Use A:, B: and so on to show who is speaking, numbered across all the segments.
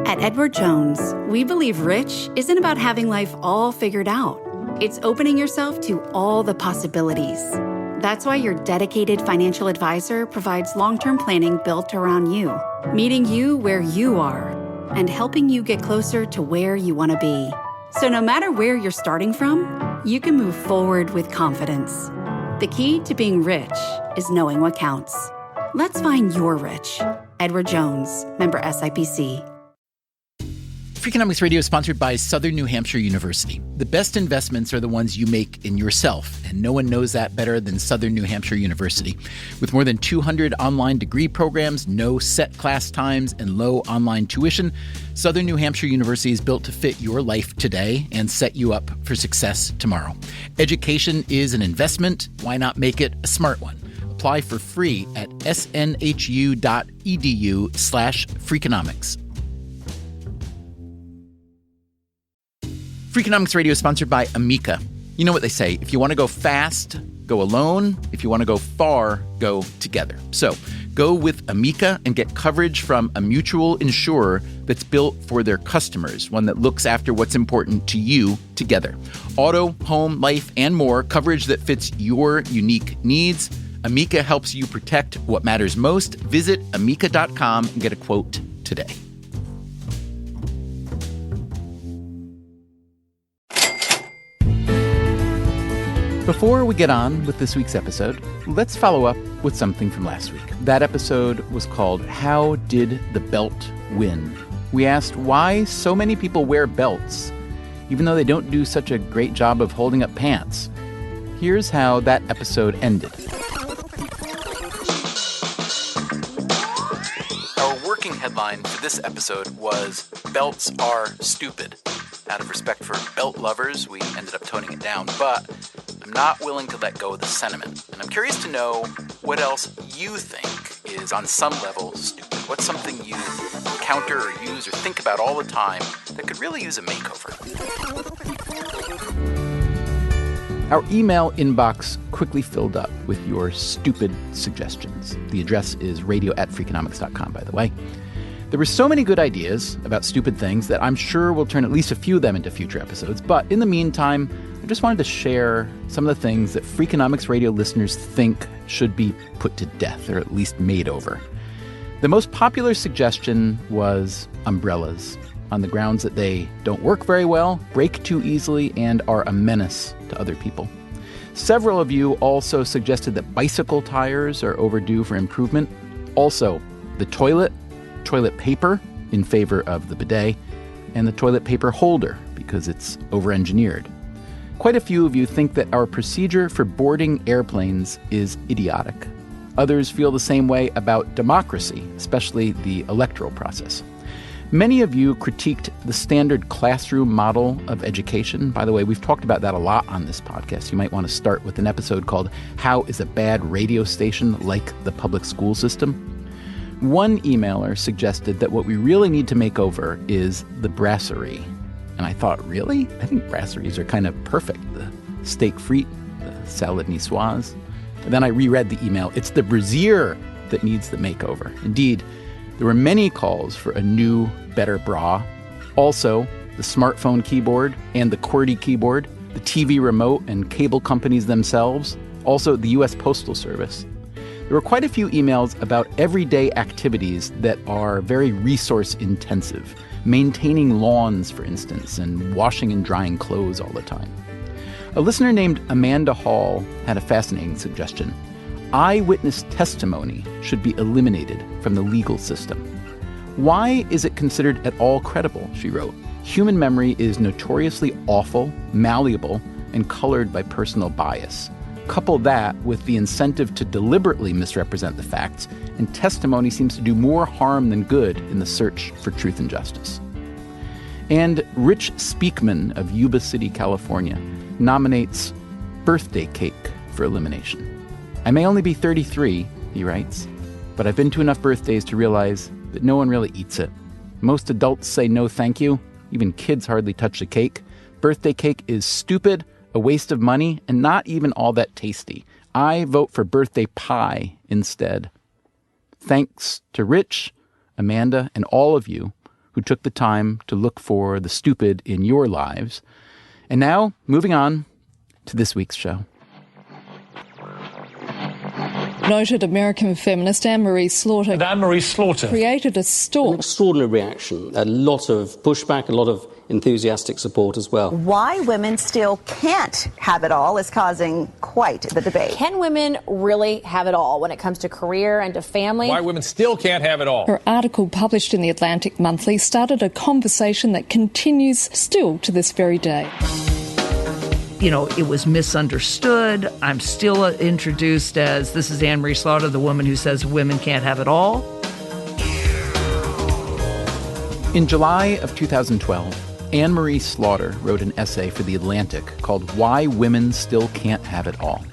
A: At Edward Jones, we believe rich isn't about having life all figured out. It's opening yourself to all the possibilities. That's why your dedicated financial advisor provides long-term planning built around you, meeting you where you are, and helping you get closer to where you want to be. So no matter where you're starting from, you can move forward with confidence. The key to being rich is knowing what counts. Let's find your rich. Edward Jones, member SIPC.
B: Freakonomics Radio is sponsored by Southern New Hampshire University. The best investments are the ones you make in yourself, and no one knows that better than Southern New Hampshire University. With more than 200 online degree programs, no set class times, and low online tuition, Southern New Hampshire University is built to fit your life today and set you up for success tomorrow. Education is an investment. Why not make it a smart one? Apply for free at snhu.edu/Freakonomics. Freakonomics Radio is sponsored by Amica. You know what they say, if you want to go fast, go alone. If you want to go far, go together. So go with Amica and get coverage from a mutual insurer that's built for their customers, one that looks after what's important to you together. Auto, home, life, and more, coverage that fits your unique needs. Amica helps you protect what matters most. Visit amica.com and get a quote today. Before we get on with this week's episode, let's follow up with something from last week. That episode was called How Did the Belt Win? We asked why so many people wear belts, even though they don't do such a great job of holding up pants. Here's how that episode ended. Our working headline for this episode was Belts Are Stupid. Out of respect for belt lovers, we ended up toning it down, but I'm not willing to let go of the sentiment. And I'm curious to know what else you think is on some level stupid. What's something you encounter or use or think about all the time that could really use a makeover? Our email inbox quickly filled up with your stupid suggestions. The address is radio@freakonomics.com, by the way. There were so many good ideas about stupid things that I'm sure we'll turn at least a few of them into future episodes. But in the meantime, I just wanted to share some of the things that Freakonomics Radio listeners think should be put to death, or at least made over. The most popular suggestion was umbrellas, on the grounds that they don't work very well, break too easily, and are a menace to other people. Several of you also suggested that bicycle tires are overdue for improvement. Also, the toilet paper in favor of the bidet, and the toilet paper holder because it's over-engineered. Quite a few of you think that our procedure for boarding airplanes is idiotic. Others feel the same way about democracy, especially the electoral process. Many of you critiqued the standard classroom model of education. By the way, we've talked about that a lot on this podcast. You might want to start with an episode called How is a Bad Radio Station Like the Public School System? One emailer suggested that what we really need to make over is the brasserie. And I thought, really? I think brasseries are kind of perfect. The steak frite, the salad niçoise. And then I reread the email. It's the brassiere that needs the makeover. Indeed, there were many calls for a new, better bra. Also, the smartphone keyboard and the QWERTY keyboard, the TV remote and cable companies themselves, also the U.S. Postal Service. There were quite a few emails about everyday activities that are very resource intensive. Maintaining lawns, for instance, and washing and drying clothes all the time. A listener named Amanda Hall had a fascinating suggestion. Eyewitness testimony should be eliminated from the legal system. Why is it considered at all credible, she wrote. Human memory is notoriously awful, malleable, and colored by personal bias. Couple that with the incentive to deliberately misrepresent the facts, and testimony seems to do more harm than good in the search for truth and justice. And Rich Speakman of Yuba City, California, nominates birthday cake for elimination. I may only be 33, he writes, but I've been to enough birthdays to realize that no one really eats it. Most adults say no thank you. Even kids hardly touch the cake. Birthday cake is stupid, a waste of money, and not even all that tasty. I vote for birthday pie instead. Thanks to Rich, Amanda, and all of you who took the time to look for the stupid in your lives. And now, moving on to this week's show.
C: Noted American feminist Anne-Marie Slaughter.
D: And Anne-Marie Slaughter
C: created a storm.
E: An extraordinary reaction, a lot of pushback, a lot of enthusiastic support as well.
F: Why women still can't have it all is causing quite the debate.
G: Can women really have it all when it comes to career and to family?
D: Why women still can't have it all.
C: Her article published in the Atlantic Monthly started a conversation that continues still to this very day.
H: You know, it was misunderstood. I'm still introduced as, this is Anne-Marie Slaughter, the woman who says women can't have it all.
B: In July of 2012, Anne-Marie Slaughter wrote an essay for The Atlantic called Why Women Still Can't Have It All.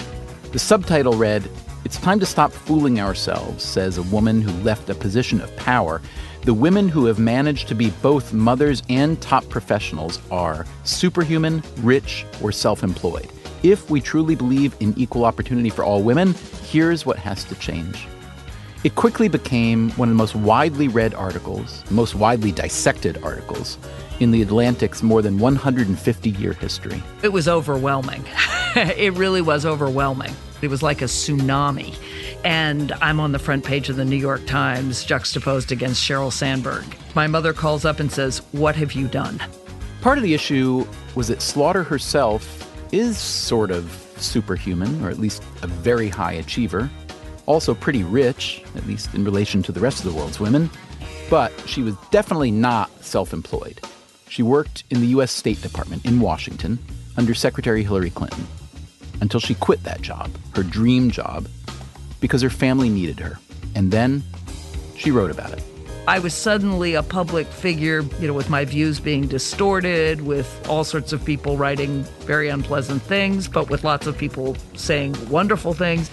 B: The subtitle read, "It's time to stop fooling ourselves," says a woman who left a position of power. The women who have managed to be both mothers and top professionals are superhuman, rich, or self-employed. If we truly believe in equal opportunity for all women, here's what has to change. It quickly became one of the most widely read articles, most widely dissected articles, in The Atlantic's more than 150-year history.
H: It was overwhelming. It really was overwhelming. It was like a tsunami. And I'm on the front page of the New York Times, juxtaposed against Sheryl Sandberg. My mother calls up and says, "What have you done?"
B: Part of the issue was that Slaughter herself is sort of superhuman, or at least a very high achiever. Also pretty rich, at least in relation to the rest of the world's women. But she was definitely not self-employed. She worked in the U.S. State Department in Washington under Secretary Hillary Clinton until she quit that job, her dream job, because her family needed her. And then she wrote about it.
H: I was suddenly a public figure, you know, with my views being distorted, with all sorts of people writing very unpleasant things, but with lots of people saying wonderful things.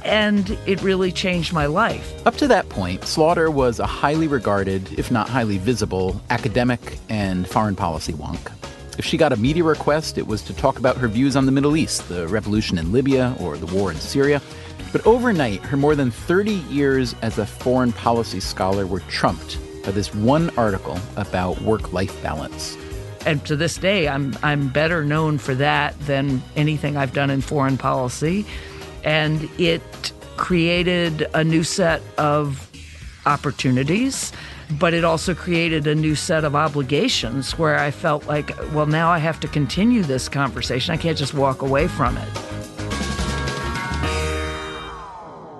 H: And it really changed my life.
B: Up to that point, Slaughter was a highly regarded, if not highly visible, academic and foreign policy wonk. If she got a media request, it was to talk about her views on the Middle East, the revolution in Libya, or the war in Syria. But overnight, her more than 30 years as a foreign policy scholar were trumped by this one article about work-life balance.
H: And to this day, I'm better known for that than anything I've done in foreign policy. And it created a new set of opportunities, but it also created a new set of obligations where I felt like, well, now I have to continue this conversation. I can't just walk away from it.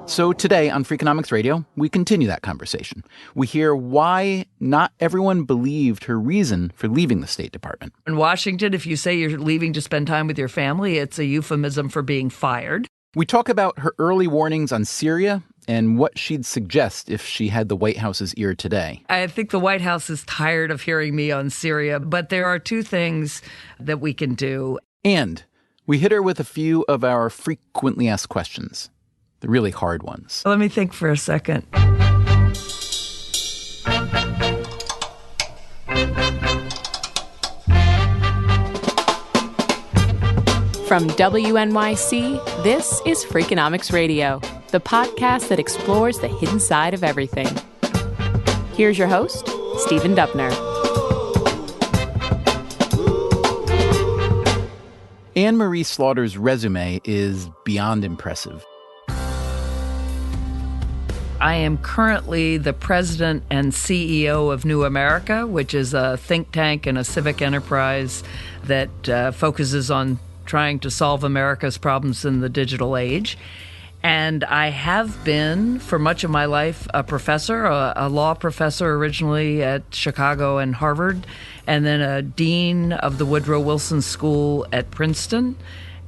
B: So today on Freakonomics Radio, we continue that conversation. We hear why not everyone believed her reason for leaving the State Department.
H: In Washington, if you say you're leaving to spend time with your family, it's a euphemism for being fired.
B: We talk about her early warnings on Syria and what she'd suggest if she had the White House's ear today.
H: I think the White House is tired of hearing me on Syria, but there are two things that we can do.
B: And we hit her with a few of our frequently asked questions, the really hard ones.
H: Let me think for a second.
I: From WNYC, this is Freakonomics Radio, the podcast that explores the hidden side of everything. Here's your host, Stephen Dubner.
B: Anne-Marie Slaughter's resume is beyond impressive.
H: I am currently the president and CEO of New America, which is a think tank and a civic enterprise that focuses on trying to solve America's problems in the digital age. And I have been, for much of my life, a professor, a law professor originally at Chicago and Harvard, and then a dean of the Woodrow Wilson School at Princeton.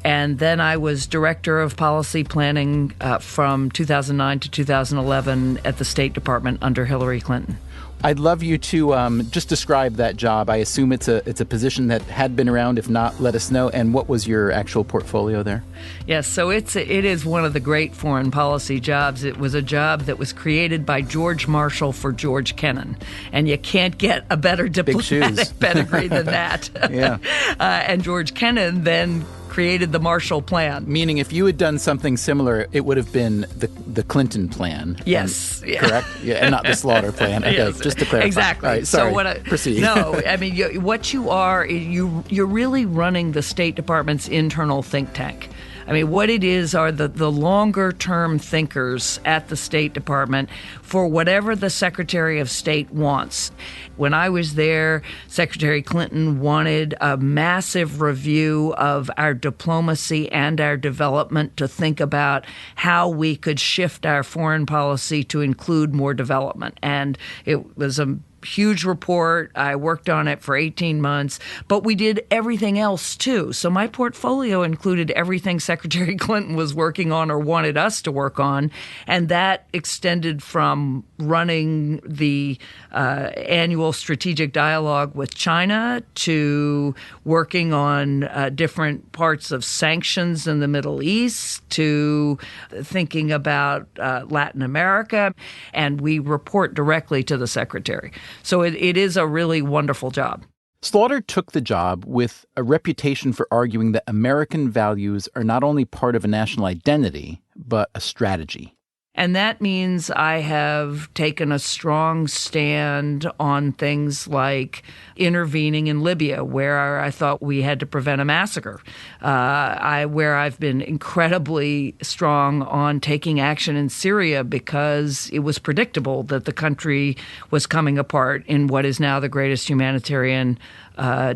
H: And then I was director of policy planning from 2009 to 2011 at the State Department under Hillary Clinton.
B: I'd love you to just describe that job. I assume it's a position that had been around. If not, let us know. And what was your actual portfolio there?
H: Yes, so it is one of the great foreign policy jobs. It was a job that was created by George Marshall for George Kennan. And you can't get a better diplomatic pedigree than that.
B: Yeah.
H: And George Kennan then created the Marshall Plan.
B: Meaning if you had done something similar, it would have been the Clinton plan.
H: Yes.
B: Correct? Yeah, and not the Slaughter plan. Okay,
H: Yes.
B: just to clarify.
H: Exactly.
B: All right, sorry.
H: So
B: proceed.
H: No, I mean, what you are, you're really running the State Department's internal think tank. I mean, what it is are the longer-term thinkers at the State Department for whatever the Secretary of State wants. When I was there, Secretary Clinton wanted a massive review of our diplomacy and our development to think about how we could shift our foreign policy to include more development. And it was a huge report. I worked on it for 18 months, but we did everything else too. So my portfolio included everything Secretary Clinton was working on or wanted us to work on. And that extended from running the annual strategic dialogue with China to working on different parts of sanctions in the Middle East to thinking about Latin America. And we report directly to the Secretary. So it is a really wonderful job.
B: Slaughter took the job with a reputation for arguing that American values are not only part of a national identity, but a strategy.
H: And that means I have taken a strong stand on things like intervening in Libya, where I thought we had to prevent a massacre, where I've been incredibly strong on taking action in Syria because it was predictable that the country was coming apart in what is now the greatest humanitarian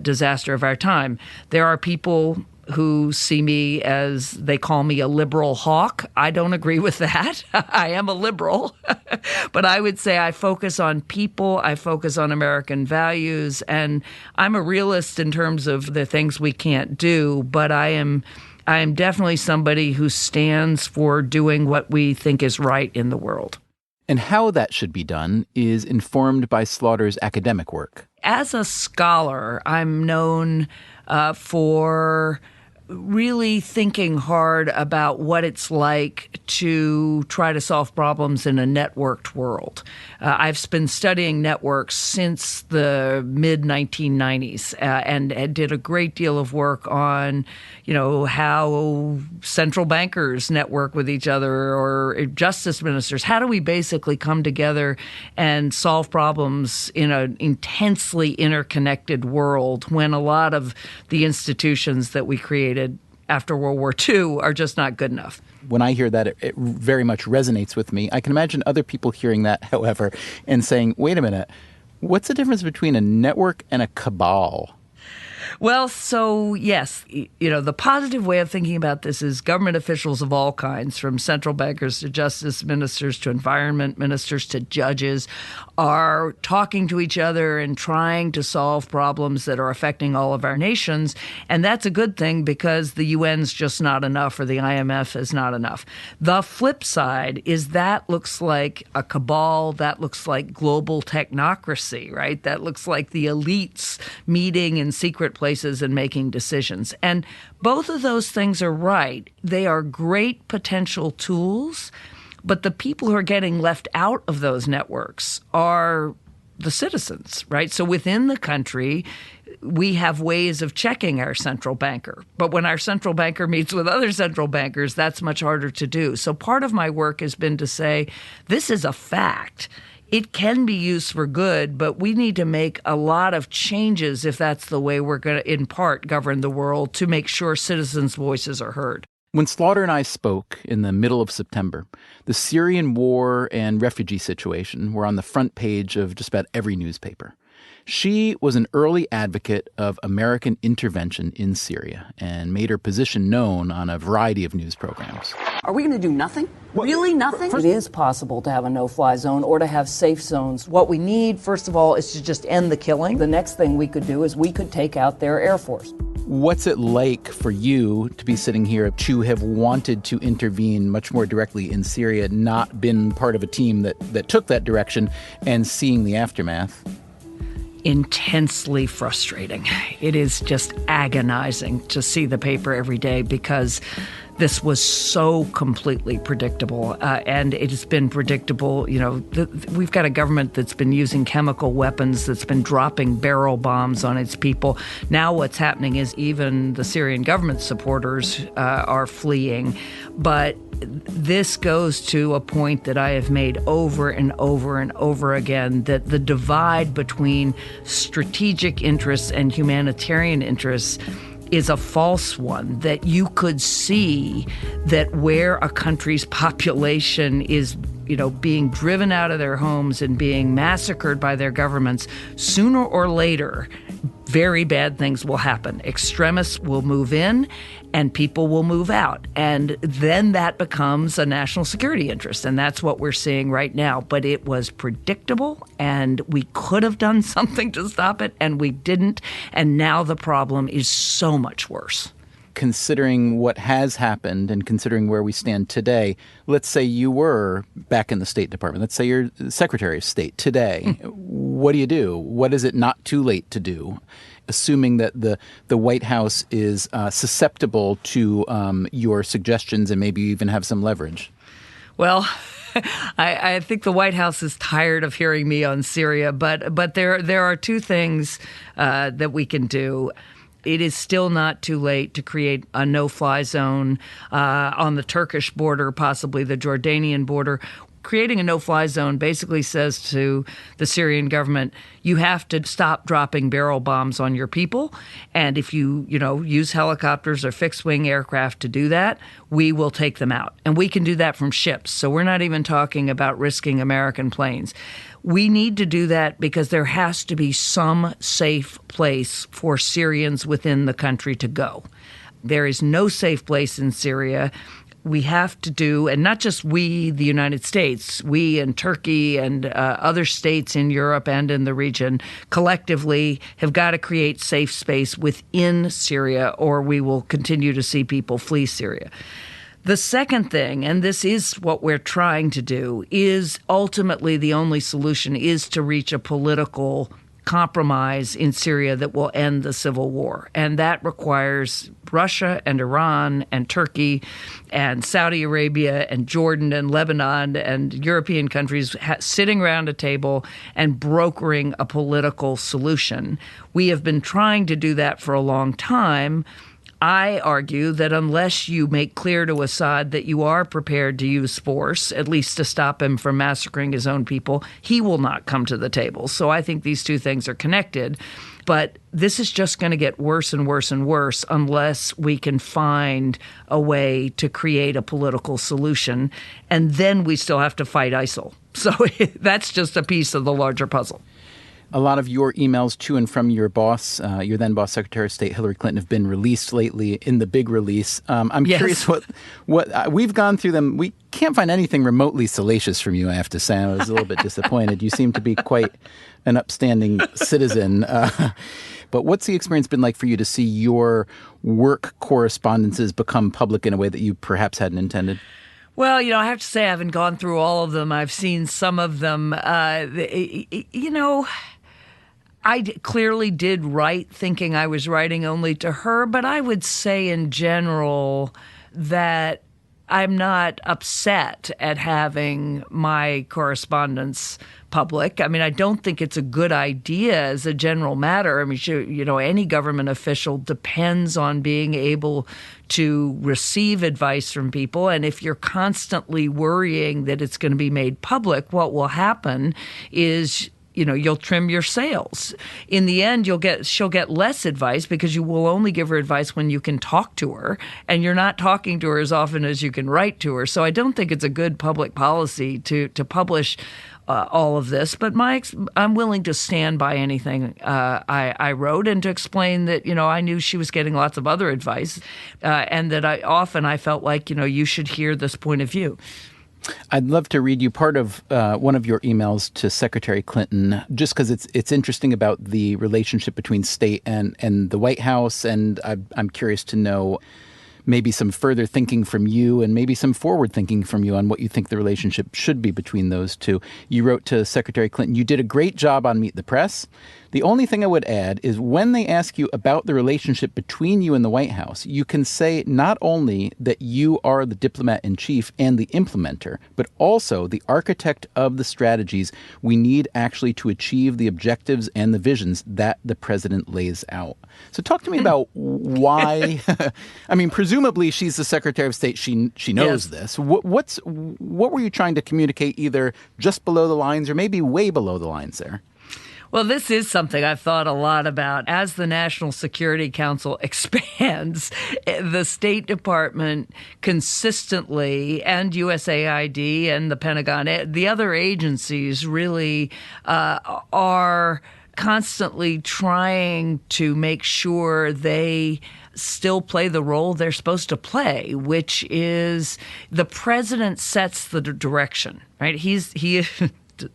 H: disaster of our time. There are people who see me as, they call me a liberal hawk. I don't agree with that. I am a liberal. But I would say I focus on people, I focus on American values, and I'm a realist in terms of the things we can't do, but I am definitely somebody who stands for doing what we think is right in the world.
B: And how that should be done is informed by Slaughter's academic work.
H: As a scholar, I'm known for really thinking hard about what it's like to try to solve problems in a networked world. I've been studying networks since the mid-1990s and did a great deal of work on, how central bankers network with each other or justice ministers. How do we basically come together and solve problems in an intensely interconnected world when a lot of the institutions that we created after World War II are just not good enough?
B: When I hear that, it very much resonates with me. I can imagine other people hearing that, however, and saying, wait a minute, what's the difference between a network and a cabal?
H: Well, so yes, the positive way of thinking about this is government officials of all kinds, from central bankers to justice ministers to environment ministers to judges, are talking to each other and trying to solve problems that are affecting all of our nations. And that's a good thing because the UN's just not enough or the IMF is not enough. The flip side is that looks like a cabal, that looks like global technocracy, right? That looks like the elites meeting in secret places and making decisions. And both of those things are right. They are great potential tools, but the people who are getting left out of those networks are the citizens, right? So within the country, we have ways of checking our central banker. But when our central banker meets with other central bankers, that's much harder to do. So part of my work has been to say, this is a fact. It can be used for good, but we need to make a lot of changes if that's the way we're going to, in part, govern the world to make sure citizens' voices are heard.
B: When Slaughter and I spoke in the middle of September, the Syrian war and refugee situation were on the front page of just about every newspaper. She was an early advocate of American intervention in Syria and made her position known on a variety of news programs.
J: Are we going to do nothing? Really nothing? It is possible to have a no-fly zone or to have safe zones. What we need, first of all, is to just end the killing. The next thing we could do is we could take out their Air Force.
B: What's it like for you to be sitting here, to have wanted to intervene much more directly in Syria, not been part of a team that took that direction, and seeing the aftermath?
H: Intensely frustrating. It is just agonizing to see the paper every day because This was so completely predictable, and it has been predictable. We've got a government that's been using chemical weapons, that's been dropping barrel bombs on its people. Now what's happening is even the Syrian government supporters are fleeing. But this goes to a point that I have made over and over and over again, that the divide between strategic interests and humanitarian interests is a false one, that you could see that where a country's population is being driven out of their homes and being massacred by their governments, sooner or later, very bad things will happen. Extremists will move in and people will move out. And then that becomes a national security interest. And that's what we're seeing right now. But it was predictable, and we could have done something to stop it, and we didn't. And now the problem is so much worse.
B: Considering what has happened and considering where we stand today, let's say you were back in the State Department. Let's say you're Secretary of State today. What do you do? What is it not too late to do? Assuming that the White House is susceptible to your suggestions and maybe you even have some leverage.
H: Well, I think the White House is tired of hearing me on Syria, but there are two things that we can do. It is still not too late to create a no-fly zone on the Turkish border, possibly the Jordanian border. Creating a no-fly zone basically says to the Syrian government, you have to stop dropping barrel bombs on your people. And if you use helicopters or fixed-wing aircraft to do that, we will take them out. And we can do that from ships. So we're not even talking about risking American planes. We need to do that because there has to be some safe place for Syrians within the country to go. There is no safe place in Syria. We have to do, and not just we, the United States, we and Turkey and other states in Europe and in the region collectively have got to create safe space within Syria, or we will continue to see people flee Syria. The second thing, and this is what we're trying to do, is ultimately the only solution is to reach a political compromise in Syria that will end the civil war. And that requires Russia and Iran and Turkey and Saudi Arabia and Jordan and Lebanon and European countries sitting around a table and brokering a political solution. We have been trying to do that for a long time. I argue that unless you make clear to Assad that you are prepared to use force, at least to stop him from massacring his own people, he will not come to the table. So I think these two things are connected. But this is just going to get worse and worse and worse unless we can find a way to create a political solution. And then we still have to fight ISIL. So that's just a piece of the larger puzzle.
B: A lot of your emails to and from your boss, your then boss, Secretary of State Hillary Clinton, have been released lately in the big release. I'm curious what we've gone through them. We can't find anything remotely salacious from you, I have to say. I was a little bit disappointed. You seem to be quite an upstanding citizen. But what's the experience been like for you to see your work correspondences become public in a way that you perhaps hadn't intended?
H: Well, I have to say I haven't gone through all of them. I've seen some of them. I clearly did write thinking I was writing only to her, but I would say in general that I'm not upset at having my correspondence public. I mean, I don't think it's a good idea as a general matter. I mean, any government official depends on being able to receive advice from people. And if you're constantly worrying that it's going to be made public, what will happen is you'll trim your sails. In the end, she'll get less advice because you will only give her advice when you can talk to her, and you're not talking to her as often as you can write to her. So I don't think it's a good public policy to publish all of this. But I'm willing to stand by anything I wrote and to explain that, I knew she was getting lots of other advice and that I felt like, you should hear this point of view.
B: I'd love to read you part of one of your emails to Secretary Clinton, just because it's interesting about the relationship between state and the White House, and I'm curious to know maybe some further thinking from you and maybe some forward thinking from you on what you think the relationship should be between those two. You wrote to Secretary Clinton, "You did a great job on Meet the Press. The only thing I would add is when they ask you about the relationship between you and the White House, you can say not only that you are the diplomat in chief and the implementer, but also the architect of the strategies we need actually to achieve the objectives and the visions that the president lays out." So talk to me about why. I mean, presumably she's the Secretary of State. She knows this. What were you trying to communicate, either just below the lines or maybe way below the lines there?
H: Well, this is something I've thought a lot about. As the National Security Council expands, the State Department consistently, and USAID and the Pentagon, the other agencies really are constantly trying to make sure they still play the role they're supposed to play, which is the president sets the direction, right? He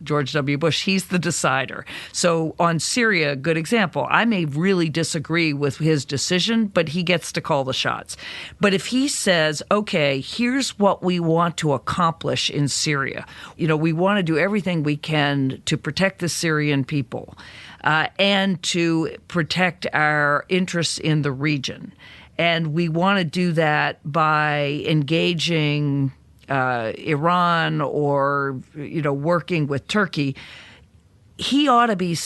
H: George W. Bush, he's the decider. So on Syria, good example. I may really disagree with his decision, but he gets to call the shots. But if he says, okay, here's what we want to accomplish in Syria. We want to do everything we can to protect the Syrian people and to protect our interests in the region. And we want to do that by engaging Iran or, working with Turkey. He ought to be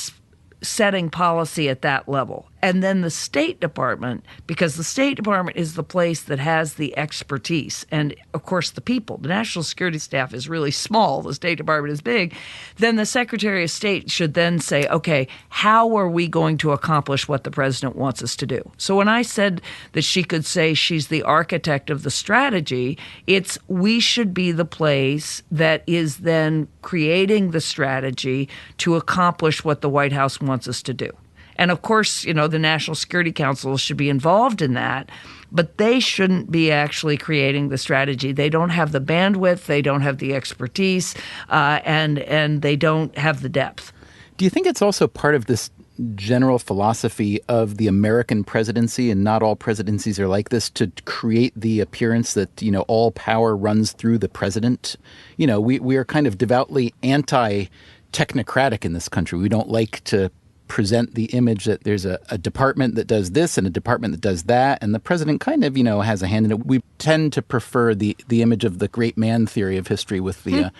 H: setting policy at that level. And then the State Department, because the State Department is the place that has the expertise and, of course, the people. The National Security Staff is really small. The State Department is big. Then the Secretary of State should then say, okay, how are we going to accomplish what the president wants us to do? So when I said that she could say she's the architect of the strategy, it's we should be the place that is then creating the strategy to accomplish what the White House wants us to do. And of course, the National Security Council should be involved in that, but they shouldn't be actually creating the strategy. They don't have the bandwidth, they don't have the expertise, and they don't have the depth.
B: Do you think it's also part of this general philosophy of the American presidency, and not all presidencies are like this, to create the appearance that, all power runs through the president? We are kind of devoutly anti-technocratic in this country. We don't like to present the image that there's a department that does this and a department that does that, and the president kind of, has a hand in it. We tend to prefer the image of the great man theory of history with the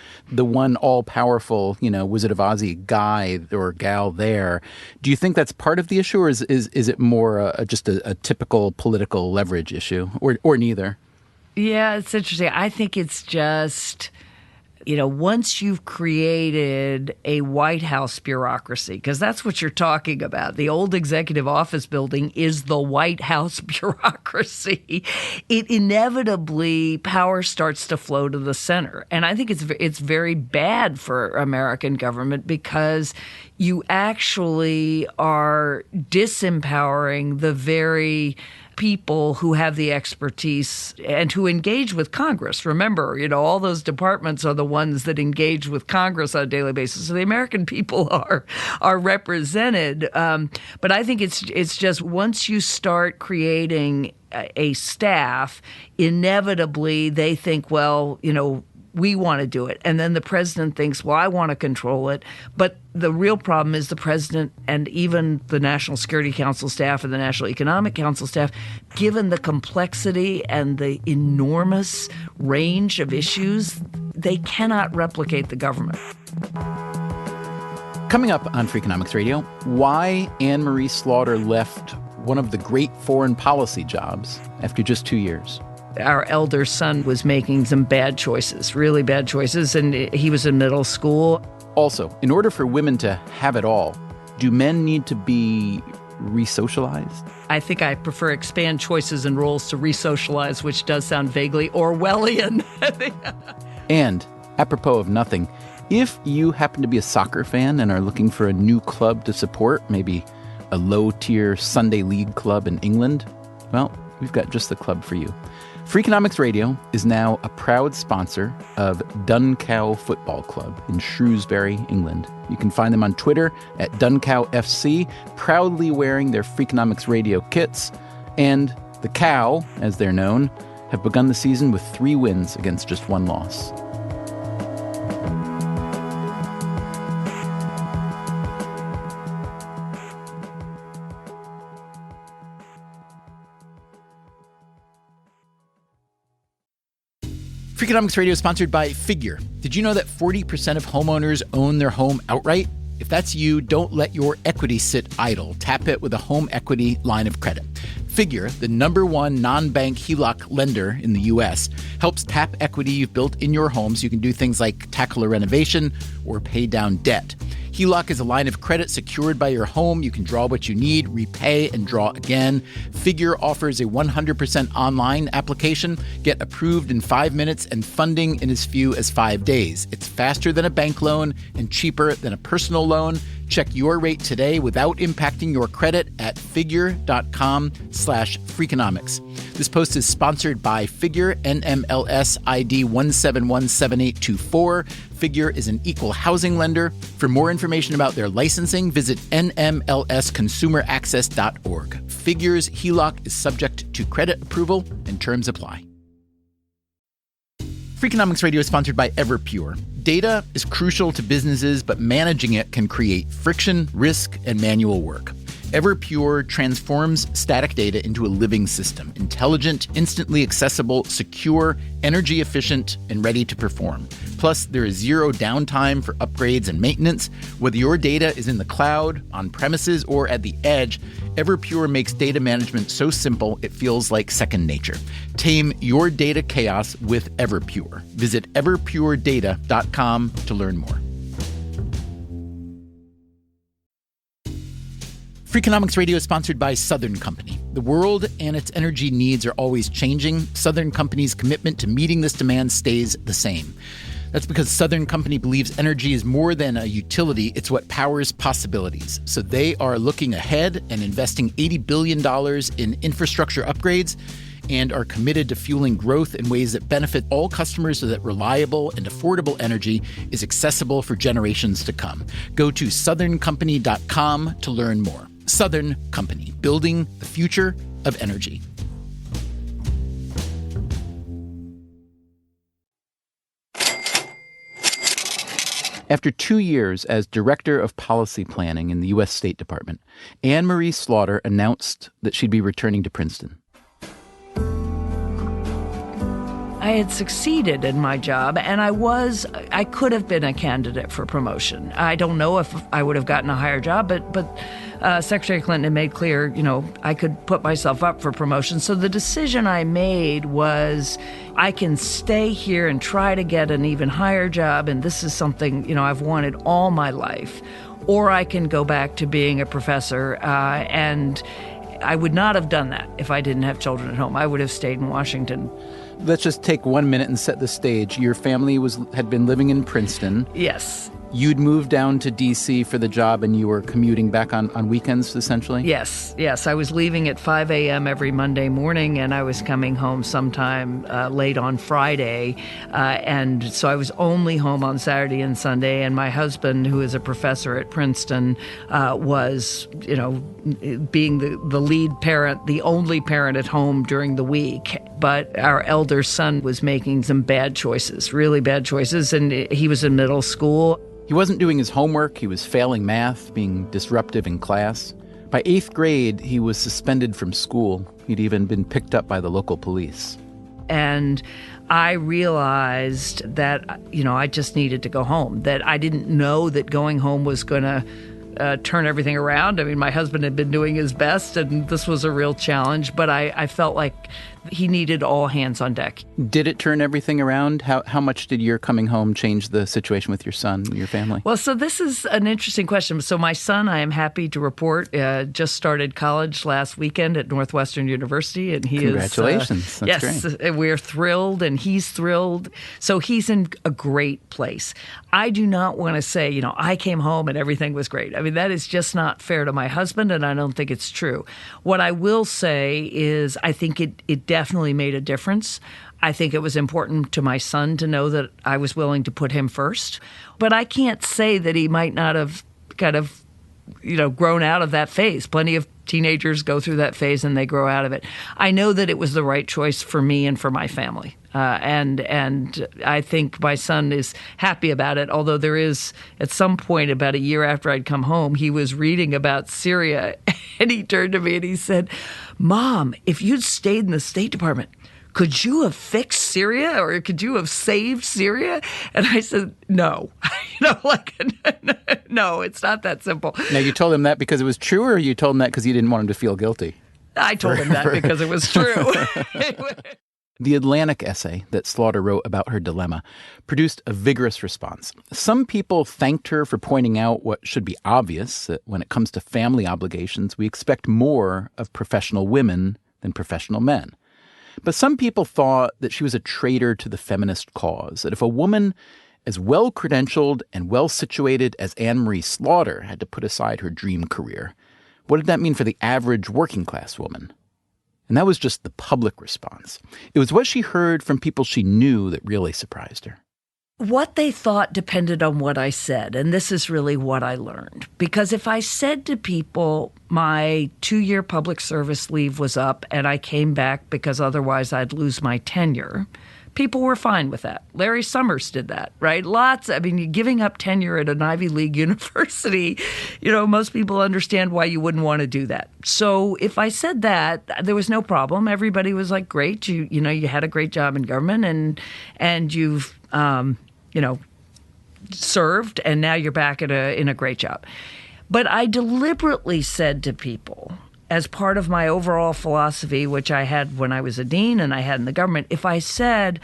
B: one all-powerful, Wizard of Oz guy or gal there. Do you think that's part of the issue, or is it more just a typical political leverage issue, or neither?
H: Yeah, it's interesting. I think it's just, once you've created a White House bureaucracy, because that's what you're talking about. The old executive office building is the White House bureaucracy. It inevitably, power starts to flow to the center. And I think it's very bad for American government, because you actually are disempowering the very people who have the expertise and who engage with Congress. Remember, all those departments are the ones that engage with Congress on a daily basis. So the American people are represented. But I think it's just once you start creating a staff, inevitably they think, well, we want to do it. And then the president thinks, well, I want to control it. But the real problem is the president and even the National Security Council staff and the National Economic Council staff, given the complexity and the enormous range of issues, they cannot replicate the government.
B: Coming up on Freakonomics Radio, why Anne Marie Slaughter left one of the great foreign policy jobs after just 2 years.
H: Our elder son was making some bad choices, really bad choices, and he was in middle school.
B: Also, in order for women to have it all, do men need to be re-socialized?
H: I think I prefer expand choices and roles to re-socialize, which does sound vaguely Orwellian.
B: And, apropos of nothing, if you happen to be a soccer fan and are looking for a new club to support, maybe a low-tier Sunday league club in England, well, we've got just the club for you. Freakonomics Radio is now a proud sponsor of Duncow Football Club in Shrewsbury, England. You can find them on Twitter at DuncowFC, proudly wearing their Freakonomics Radio kits. And The Cow, as they're known, have begun the season with 3 wins against just 1 loss. Freakonomics Radio is sponsored by Figure. Did you know that 40% of homeowners own their home outright? If that's you, don't let your equity sit idle. Tap it with a home equity line of credit. Figure, the #1 non-bank HELOC lender in the U.S., helps tap equity you've built in your home so you can do things like tackle a renovation or pay down debt. HELOC is a line of credit secured by your home. You can draw what you need, repay, and draw again. Figure offers a 100% online application. Get approved in 5 minutes and funding in as few as 5 days. It's faster than a bank loan and cheaper than a personal loan. Check your rate today without impacting your credit at figure.com/Freakonomics. This post is sponsored by Figure, NMLS ID 1717824. Figure is an equal housing lender. For more information about their licensing, visit nmlsconsumeraccess.org. Figure's HELOC is subject to credit approval and terms apply. Freakonomics Radio is sponsored by Everpure. Data is crucial to businesses, but managing it can create friction, risk, and manual work. Everpure transforms static data into a living system, intelligent, instantly accessible, secure, energy efficient, and ready to perform. Plus, there is zero downtime for upgrades and maintenance. Whether your data is in the cloud, on premises, or at the edge, Everpure makes data management so simple it feels like second nature. Tame your data chaos with Everpure. Visit everpuredata.com to learn more. Freakonomics Radio is sponsored by Southern Company. The world and its energy needs are always changing. Southern Company's commitment to meeting this demand stays the same. That's because Southern Company believes energy is more than a utility, it's what powers possibilities. So they are looking ahead and investing $80 billion in infrastructure upgrades and are committed to fueling growth in ways that benefit all customers so that reliable and affordable energy is accessible for generations to come. Go to southerncompany.com to learn more. Southern Company, building the future of energy. After 2 years as Director of Policy Planning in the U.S. State Department, Anne Marie Slaughter announced that she'd be returning to Princeton.
H: I had succeeded in my job, and I could have been a candidate for promotion. I don't know if I would have gotten a higher job, but Secretary Clinton had made clear, I could put myself up for promotion. So the decision I made was I can stay here and try to get an even higher job, and this is something, I've wanted all my life, or I can go back to being a professor, and I would not have done that if I didn't have children at home. I would have stayed in Washington.
B: Let's just take 1 minute and set the stage. Your family had been living in Princeton.
H: Yes.
B: You'd moved down to D.C. for the job, and you were commuting back on weekends, essentially?
H: Yes. I was leaving at 5 a.m. every Monday morning, and I was coming home sometime late on Friday. And so I was only home on Saturday and Sunday, and my husband, who is a professor at Princeton, was, being the lead parent, the only parent at home during the week. But our elder son was making some bad choices, really bad choices, and he was in middle school.
B: He wasn't doing his homework, he was failing math, being disruptive in class. By 8th grade, he was suspended from school. He'd even been picked up by the local police.
H: And I realized that, I just needed to go home, that I didn't know that going home was going to turn everything around. I mean, my husband had been doing his best, and this was a real challenge, but I felt like he needed all hands on deck.
B: Did it turn everything around? How much did your coming home change the situation with your son and your family?
H: Well, so this is an interesting question. So my son, I am happy to report, just started college last weekend at Northwestern University, and
B: Congratulations. That's
H: yes,
B: great.
H: We're thrilled, and he's thrilled. So he's in a great place. I do not want to say, I came home and everything was great. I mean, that is just not fair to my husband, and I don't think it's true. What I will say is I think it definitely made a difference. I think it was important to my son to know that I was willing to put him first. But I can't say that he might not have kind of, grown out of that phase. Plenty of teenagers go through that phase and they grow out of it. I know that it was the right choice for me and for my family. And I think my son is happy about it, although there is, at some point about a year after I'd come home, he was reading about Syria, and he turned to me and he said, Mom, if you'd stayed in the State Department, could you have fixed Syria or could you have saved Syria? And I said, no. No, it's not that simple.
B: Now, you told him that because it was true, or you told him that because you didn't want him to feel guilty?
H: I told him that because it was true.
B: The Atlantic essay that Slaughter wrote about her dilemma produced a vigorous response. Some people thanked her for pointing out what should be obvious, that when it comes to family obligations, we expect more of professional women than professional men. But some people thought that she was a traitor to the feminist cause, that if a woman as well-credentialed and well-situated as Anne-Marie Slaughter had to put aside her dream career, what did that mean for the average working-class woman? And that was just the public response. It was what she heard from people she knew that really surprised her.
H: What they thought depended on what I said, and this is really what I learned. Because if I said to people my 2-year public service leave was up and I came back because otherwise I'd lose my tenure, people were fine with that. Larry Summers did that, right? You're giving up tenure at an Ivy League university, most people understand why you wouldn't want to do that. So if I said that, there was no problem. Everybody was like, great, you had a great job in government and you've, served, and now you're back in a great job. But I deliberately said to people, as part of my overall philosophy, which I had when I was a dean and I had in the government, if I said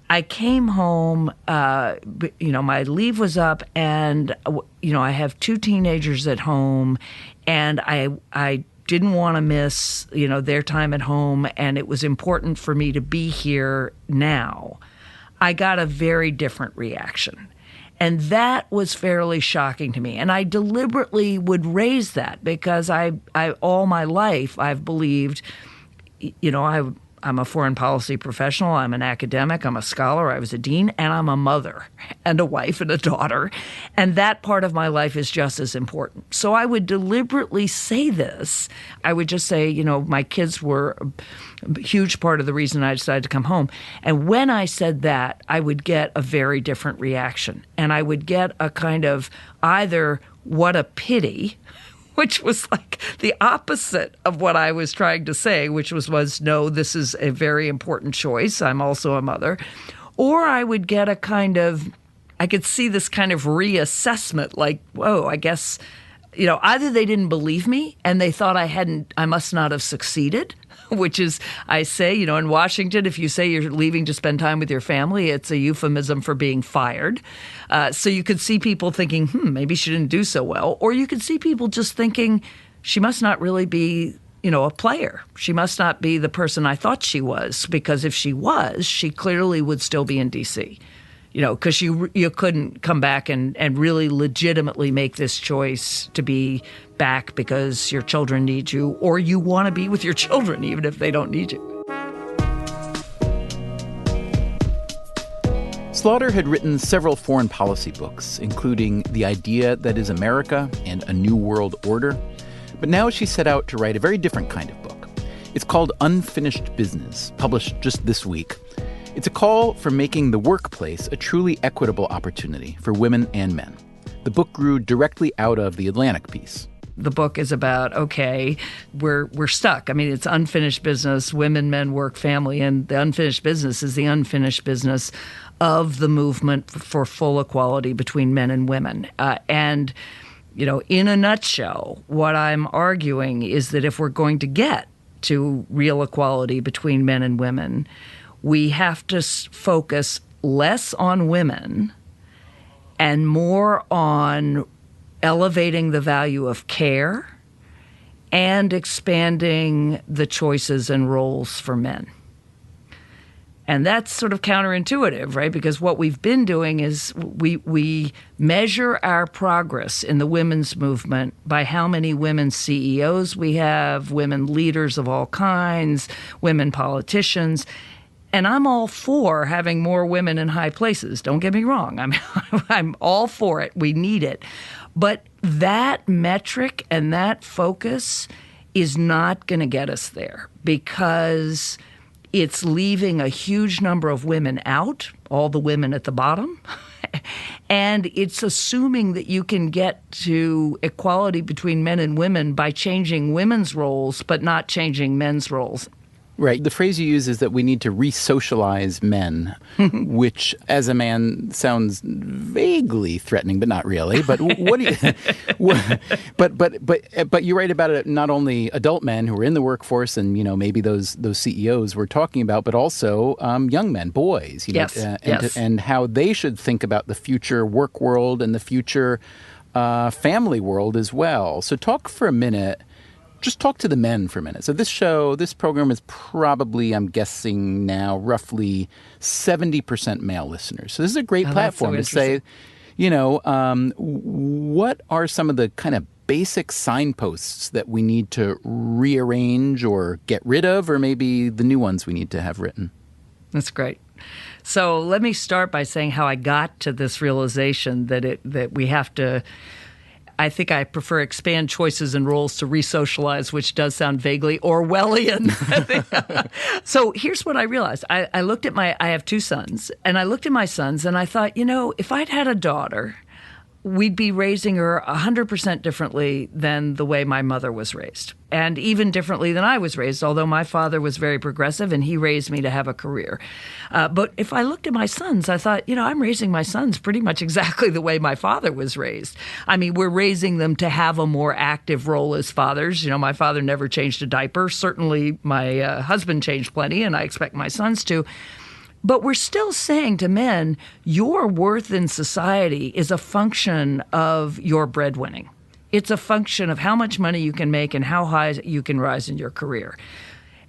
H: I came home, my leave was up and, I have 2 teenagers at home and I didn't want to miss, their time at home and it was important for me to be here now, I got a very different reaction. And that was fairly shocking to me. And I deliberately would raise that because I all my life I've believed, I'm a foreign policy professional, I'm an academic, I'm a scholar, I was a dean, and I'm a mother and a wife and a daughter. And that part of my life is just as important. So I would deliberately say this. I would just say, my kids were a huge part of the reason I decided to come home. And when I said that, I would get a very different reaction. And I would get a kind of either what a pity, which was like the opposite of what I was trying to say, which was no, this is a very important choice. I'm also a mother. Or I would get I could see this kind of reassessment, like, whoa, I guess, either they didn't believe me and they thought I must not have succeeded, which is, I say, in Washington, if you say you're leaving to spend time with your family, it's a euphemism for being fired. So you could see people thinking, maybe she didn't do so well. Or you could see people just thinking, she must not really be, a player. She must not be the person I thought she was, because if she was, she clearly would still be in D.C., because you couldn't come back and really legitimately make this choice to be back because your children need you, or you want to be with your children even if they don't need you.
B: Slaughter had written several foreign policy books, including The Idea That Is America and A New World Order. But now she set out to write a very different kind of book. It's called Unfinished Business, published just this week. It's a call for making the workplace a truly equitable opportunity for women and men. The book grew directly out of the Atlantic piece.
H: The book is about, okay, we're stuck. It's unfinished business, women, men, work, family, and the unfinished business is the unfinished business of the movement for full equality between men and women. In a nutshell, what I'm arguing is that if we're going to get to real equality between men and women, we have to focus less on women and more on elevating the value of care and expanding the choices and roles for men. And that's sort of counterintuitive, right? Because what we've been doing is we measure our progress in the women's movement by how many women CEOs we have, women leaders of all kinds, women politicians. And I'm all for having more women in high places. Don't get me wrong. I'm all for it. We need it. But that metric and that focus is not going to get us there because it's leaving a huge number of women out, all the women at the bottom, and it's assuming that you can get to equality between men and women by changing women's roles but not changing men's roles.
B: Right. The phrase you use is that we need to re-socialize men, which as a man sounds vaguely threatening, but not really. But what do you, but you write about it, not only adult men who are in the workforce and, maybe those CEOs we're talking about, but also young men, boys,
H: Yes.
B: and how they should think about the future work world and the future family world as well. So talk for a minute. Just talk to the men for a minute. So this program is probably, I'm guessing now, roughly 70% male listeners. So this is a great platform to say, what are some of the kind of basic signposts that we need to rearrange or get rid of, or maybe the new ones we need to have written?
H: That's great. So let me start by saying how I got to this realization that we have to. I think I prefer expand choices and roles to re-socialize, which does sound vaguely Orwellian. So here's what I realized. I looked at I have two sons, and I looked at my sons and I thought, if I'd had a daughter, we'd be raising her 100% differently than the way my mother was raised, and even differently than I was raised, although my father was very progressive and he raised me to have a career. But if I looked at my sons, I thought, I'm raising my sons pretty much exactly the way my father was raised. I mean, we're raising them to have a more active role as fathers. My father never changed a diaper. Certainly my husband changed plenty, and I expect my sons to. But we're still saying to men, your worth in society is a function of your breadwinning. It's a function of how much money you can make and how high you can rise in your career.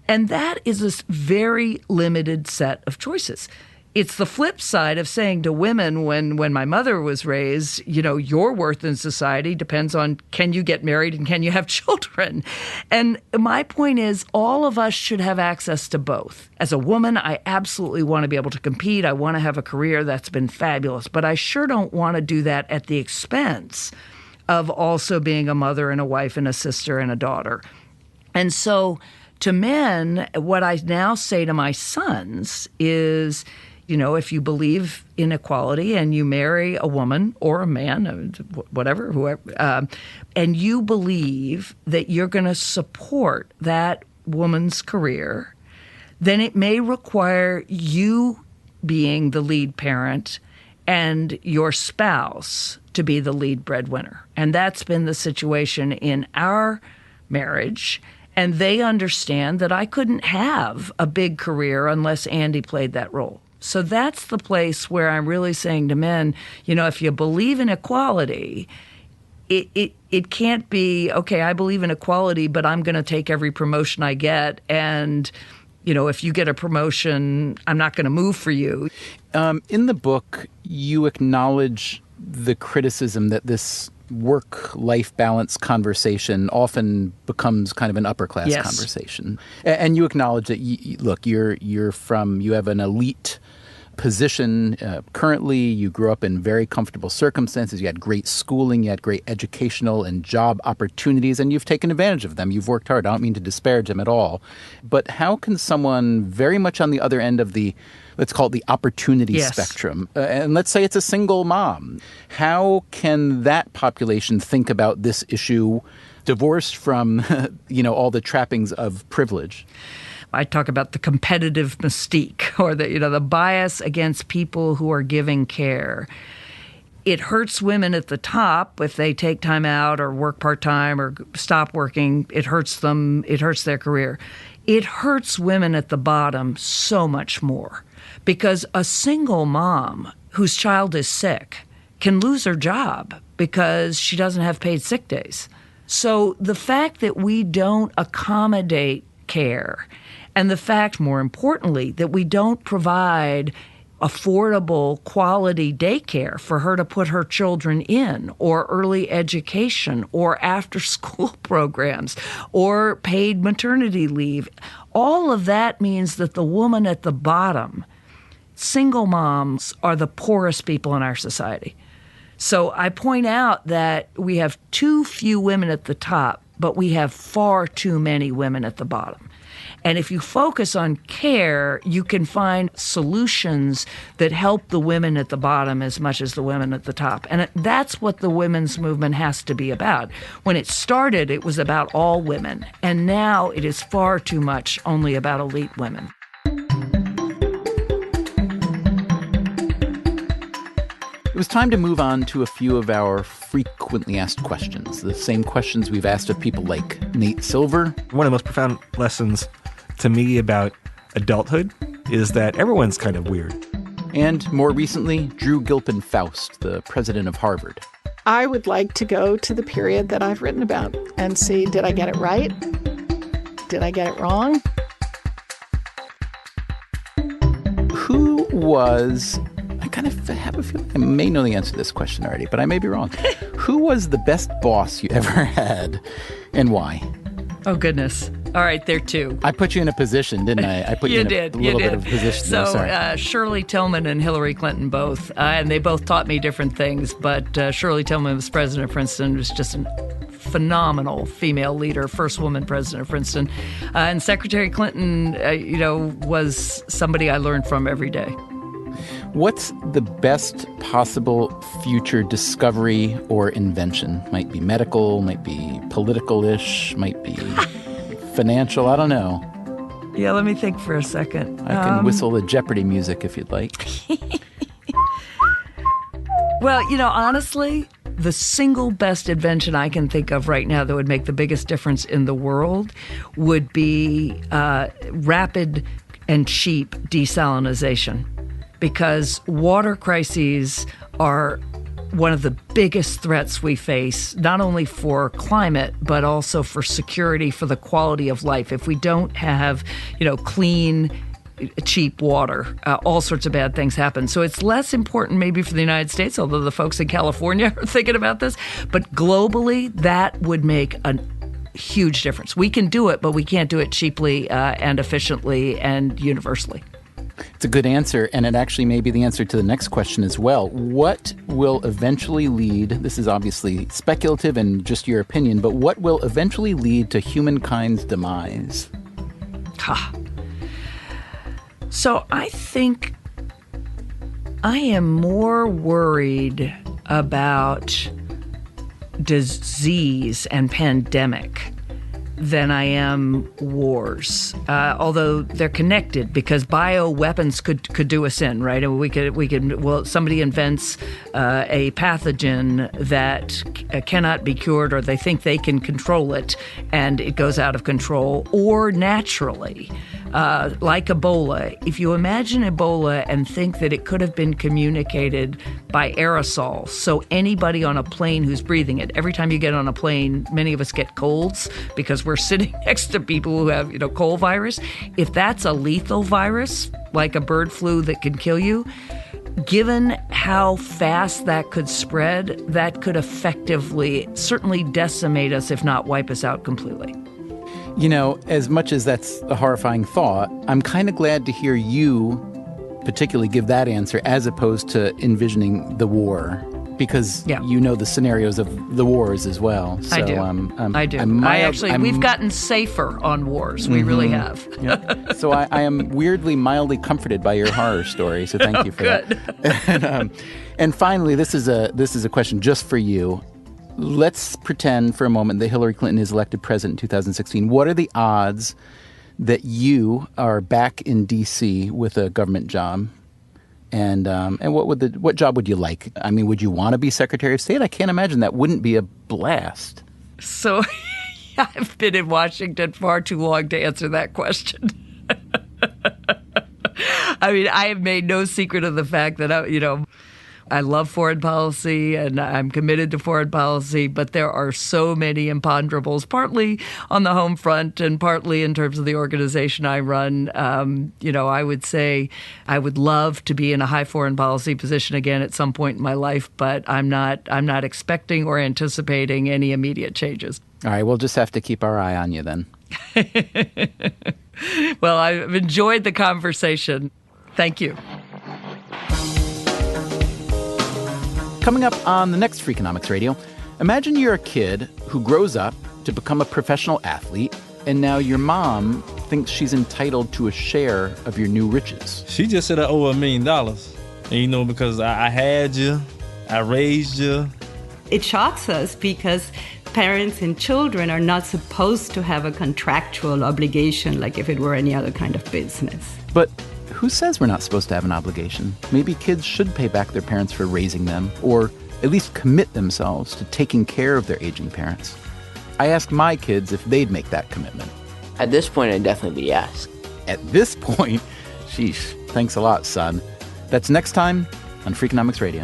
H: And that is a very limited set of choices. It's the flip side of saying to women when my mother was raised, your worth in society depends on can you get married and can you have children? And my point is all of us should have access to both. As a woman, I absolutely want to be able to compete. I want to have a career. That's been fabulous. But I sure don't want to do that at the expense of also being a mother and a wife and a sister and a daughter. And so to men, what I now say to my sons is, if you believe in equality and you marry a woman or a man, whatever, whoever, and you believe that you're going to support that woman's career, then it may require you being the lead parent and your spouse to be the lead breadwinner. And that's been the situation in our marriage. And they understand that I couldn't have a big career unless Andy played that role. So that's the place where I'm really saying to men, if you believe in equality, it can't be, okay, I believe in equality, but I'm going to take every promotion I get. And, if you get a promotion, I'm not going to move for you.
B: In the book, you acknowledge the criticism that this work-life balance conversation often becomes kind of an upper-class conversation. And you acknowledge that, you have an elite position currently. You grew up in very comfortable circumstances. You had great schooling. You had great educational and job opportunities, and you've taken advantage of them. You've worked hard. I don't mean to disparage them at all. But how can someone very much on the other end of the, let's call it the opportunity spectrum, and let's say it's a single mom, how can that population think about this issue divorced from, all the trappings of privilege?
H: I talk about the competitive mystique or the bias against people who are giving care. It hurts women at the top if they take time out or work part-time or stop working. It hurts them. It hurts their career. It hurts women at the bottom so much more because a single mom whose child is sick can lose her job because she doesn't have paid sick days. So the fact that we don't accommodate care, and the fact, more importantly, that we don't provide affordable, quality daycare for her to put her children in, or early education, or after-school programs, or paid maternity leave, all of that means that the woman at the bottom, single moms, are the poorest people in our society. So I point out that we have too few women at the top, but we have far too many women at the bottom. And if you focus on care, you can find solutions that help the women at the bottom as much as the women at the top. And that's what the women's movement has to be about. When it started, it was about all women. And now it is far too much only about elite women.
B: It was time to move on to a few of our frequently asked questions, the same questions we've asked of people like Nate Silver.
K: One of the most profound lessons to me about adulthood is that everyone's kind of weird.
B: And more recently, Drew Gilpin Faust, the president of Harvard.
L: I would like to go to the period that I've written about and see, did I get it right? Did I get it wrong?
B: Who was... I kind of have a feeling I may know the answer to this question already, but I may be wrong. Who was the best boss you ever had, and why?
H: Oh, goodness. All right, there too.
B: I put you in a position, didn't I? I put you in a little bit of a position.
H: So
B: Sorry.
H: Shirley Tillman and Hillary Clinton both, and they both taught me different things, but Shirley Tillman was president of Princeton, was just a phenomenal female leader, first woman president of Princeton. And Secretary Clinton, was somebody I learned from every day.
B: What's the best possible future discovery or invention? Might be medical, might be political-ish, might be financial, I don't know.
H: Yeah, let me think for a second.
B: I can whistle the Jeopardy music if you'd like.
H: Well, honestly, the single best invention I can think of right now that would make the biggest difference in the world would be rapid and cheap desalination. Because water crises are one of the biggest threats we face, not only for climate, but also for security, for the quality of life. If we don't have, clean, cheap water, all sorts of bad things happen. So it's less important maybe for the United States, although the folks in California are thinking about this. But globally, that would make a huge difference. We can do it, but we can't do it cheaply and efficiently and universally.
B: It's a good answer, and it actually may be the answer to the next question as well. What will eventually lead, this is obviously speculative and just your opinion, but what will eventually lead to humankind's demise?
H: So I think I am more worried about disease and pandemic than I am wars, although they're connected because bioweapons could do us in, right? And we could. Somebody invents a pathogen that cannot be cured, or they think they can control it, and it goes out of control, or naturally. Like Ebola, if you imagine Ebola and think that it could have been communicated by aerosol, so anybody on a plane who's breathing it, every time you get on a plane, many of us get colds because we're sitting next to people who have, cold virus. If that's a lethal virus, like a bird flu that can kill you, given how fast that could spread, that could effectively, certainly decimate us, if not wipe us out completely.
B: As much as that's a horrifying thought, I'm kind of glad to hear you particularly give that answer as opposed to envisioning the war, because you know the scenarios of the wars as well. So,
H: I do. I do. We've gotten safer on wars. We really have.
B: Yeah. So I am weirdly, mildly comforted by your horror story. So thank you for that. And finally, this is a question just for you. Let's pretend for a moment that Hillary Clinton is elected president in 2016. What are the odds that you are back in D.C. with a government job? And what job would you like? I mean, would you want to be Secretary of State? I can't imagine that wouldn't be a blast.
H: So I've been in Washington far too long to answer that question. I mean, I have made no secret of the fact that I love foreign policy and I'm committed to foreign policy, but there are so many imponderables, partly on the home front and partly in terms of the organization I run. I would say I would love to be in a high foreign policy position again at some point in my life, but I'm not expecting or anticipating any immediate changes.
B: All right, we'll just have to keep our eye on you then.
H: Well, I've enjoyed the conversation. Thank you.
B: Coming up on the next Freakonomics Radio, imagine you're a kid who grows up to become a professional athlete, and now your mom thinks she's entitled to a share of your new riches.
M: She just said I owe $1 million. And, you know, because I had you, I raised you.
N: It shocks us because parents and children are not supposed to have a contractual obligation like if it were any other kind of business.
B: But who says we're not supposed to have an obligation? Maybe kids should pay back their parents for raising them, or at least commit themselves to taking care of their aging parents. I asked my kids if they'd make that commitment.
O: At this point, I'd definitely be yes.
B: At this point? Sheesh. Thanks a lot, son. That's next time on Freakonomics Radio.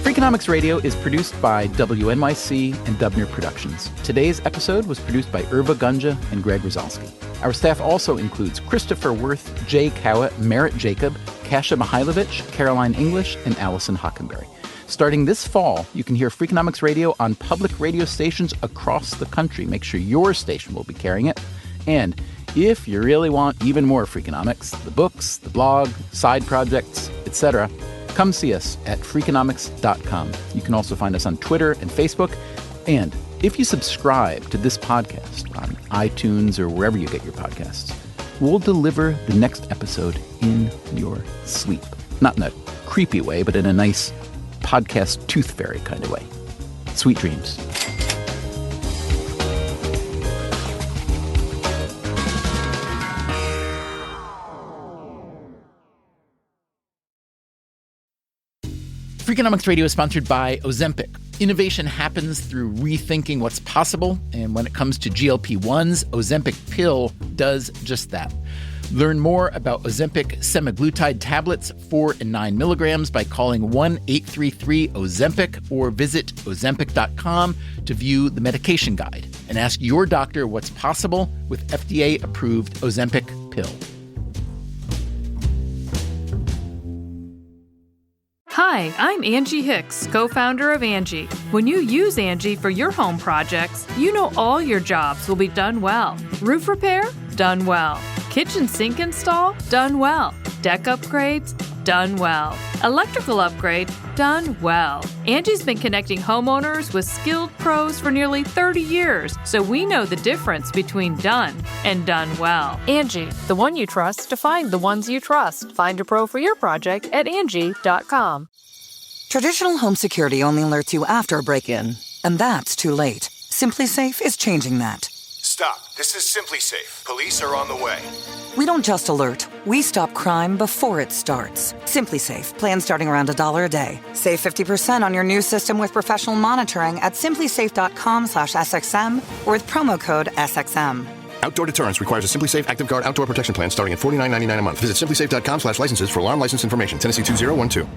B: Freakonomics Radio is produced by WNYC and Dubner Productions. Today's episode was produced by Irva Gunja and Greg Rozalski. Our staff also includes Christopher Worth, Jay Cowett, Merritt Jacob, Kasia Mihailovich, Caroline English, and Allison Hockenberry. Starting this fall, you can hear Freakonomics Radio on public radio stations across the country. Make sure your station will be carrying it. And if you really want even more Freakonomics, the books, the blog, side projects, etc., come see us at Freakonomics.com. You can also find us on Twitter and Facebook. And if you subscribe to this podcast on iTunes or wherever you get your podcasts, we'll deliver the next episode in your sleep. Not in a creepy way, but in a nice podcast tooth fairy kind of way. Sweet dreams. Freakonomics Radio is sponsored by Ozempic. Innovation happens through rethinking what's possible, and when it comes to GLP-1s, Ozempic pill does just that. Learn more about Ozempic semaglutide tablets, 4 and 9 milligrams, by calling 1-833-OZEMPIC or visit Ozempic.com to view the medication guide and ask your doctor what's possible with FDA-approved Ozempic pill.
P: Hi, I'm Angie Hicks, co-founder of Angie. When you use Angie for your home projects, you know all your jobs will be done well. Roof repair? Done well. Kitchen sink install? Done well. Deck upgrades? Done well. Electrical upgrade? Done well. Angie's been connecting homeowners with skilled pros for nearly 30 years, so we know the difference between done and done well.
I: Angie, the one you trust to find the ones you trust. Find a pro for your project at Angie.com.
Q: Traditional home security only alerts you after a break-in, and that's too late. SimpliSafe is changing that.
R: Stop. This is SimpliSafe. Police are on the way.
Q: We don't just alert. We stop crime before it starts. SimpliSafe. Plan starting around $1 a day. Save 50% on your new system with professional monitoring at simplisafe.com/SXM or with promo code SXM.
R: Outdoor deterrence requires a SimpliSafe Active Guard outdoor protection plan starting at $49.99 a month. Visit simplisafe.com/licenses for alarm license information. Tennessee 2012.